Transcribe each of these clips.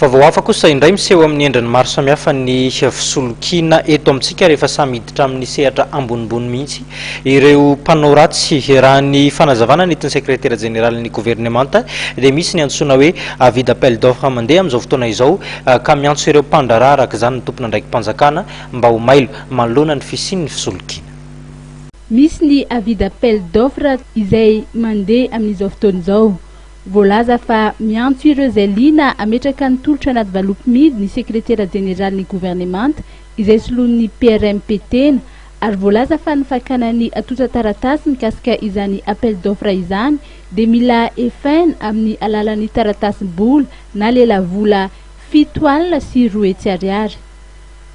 Vaovao hafa kosa indray miseho amin'ny endriny maro samihafa ny fisolokiana eto amintsika rehefa samy hiditra amin'ny sehatra ambonimbony mihitsy ireo mpanao ratsy raha ny fanazavana nentin'ny sekretera jeneralin'ny gouvernemanta dia misy ny antsoina hoe avis d'appel d'offre mandeha amin'izao fotoana izao ka miantso ireo mpandraraha araka izany ny tompona ndraiky mpanjakana mba ho mailo manoloana ny fisian'ny fisolokiana. Misy ny avis d'appel d'offre izay mandeha amin'izao fotoana izao. Voalaza fa miantso ireo izay liana ametraka ny tolotra anaty valopy-midy ny sekretera jeneralin'ny gouvernemanta izay soloan'ny PRMP-tena ary voalaza fa ny fakanany atotra taratasy mikasika izany appel d'offre izany dia mila efaina amin'ny alalan'ny taratasy-bola na lela-vola 7 alina sy 2 hetsy ariary.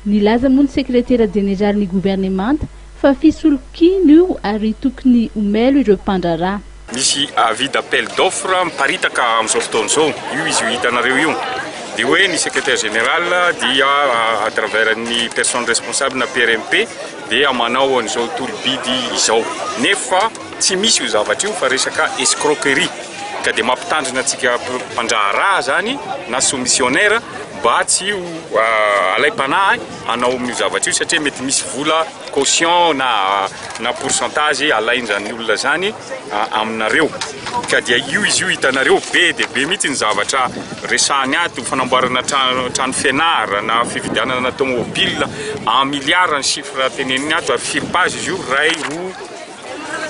Nilaza moa ny sekretera jeneralin'ny gouvernemanta fa fisolokiana io ary tokony homelo ireo mpandraraha. Misy avis d'appel d'offre miparitaka amin'izao fotoana izao, io izy hitanareo io. Dia hoe ny secrétaire général dia à travers ny personne responsable na PRMP dia manao an'izao tolobidy izao. Nefa tsy misy io zavatra io fa resaka escroquerie. Ka dia mampitandrina antsika mpandraharaha zany na soumissionnaire mba tsy alaim-panahy hanao amin'io zavatra io satria mety misy vola caution na pourcentage alain'izany olona zany aminareo. Ka dia io izy io hitanareo be dia be mihitsy ny zavatra resahany ato fanamboarana trano fianarana fividianana tomobile en milliard ny chiffre teneniny ato ary firy page izy io ray roa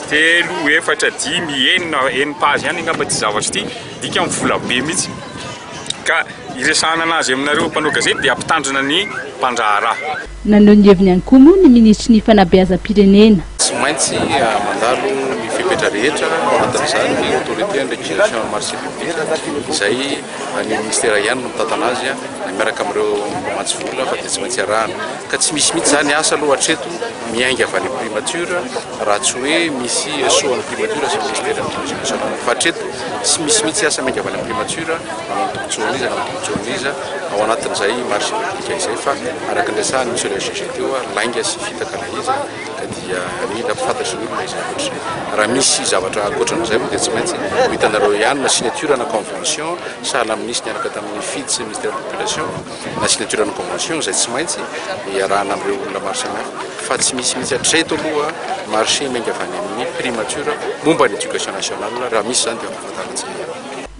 telo efatra dimy enina page ihany angamba ty zavatra ty dika amin'ny vola be mihitsy. Ka iresahana anazy aminareo mpanao gazety dia ampitandrina ny mpandraharaha. Nanao ny heviny ihany koa moa ny ministry ny fanabeazam-pirenena. Tsy maintsy mandalo ny fepetra rehetra anatin'izany ny autorité ndraiky gestion marché public izay ny ministère ihany no mitantana azy miaraka amin'ireo mamantsy vola fa dia tsy maintsy arahana. Ka tsy misy mihitsy zany asa aloha hatreto miainga avy any primature raha tsy hoe misy soan'ny primature sy ministère de l'éducation nationale. Fa hatreto tsy misy mihitsy asa miainga avy any primature manao tombontsoaniza ao anatin'izay marché public izay fa araka ndrasahany misy le GG teo lainga sy fitakana izy ka dia mila mpifantatry ny olona izy zavatra. Raha misy zavatra ankoatran'izay moa dia tsy maintsy hitanareo ihany na signature na convention sahala amin'isy niaraka tamin'ny FID sy ministère de la population na signature na convention izay tsy maintsy iarahana amin'ireo olona maro samihafa fa tsy misy mihitsy hatreto aloha marché miainga avy any amin'ny primature momba ny éducation nationale raha misy zany dia mahafantarantsika.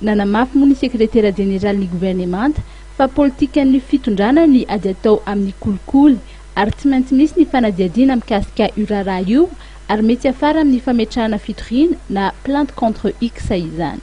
Nanamafy moa ny sekretera jeneralin'ny gouvernemanta fa politikan'ny fitondrana ny ady atao amin'ny kolikoly ary tsy maintsy misy ny fanadiadiana mikasika io raharaha io ary mety afara amin'ny fametrahana fitoriana na plainte contre X izany.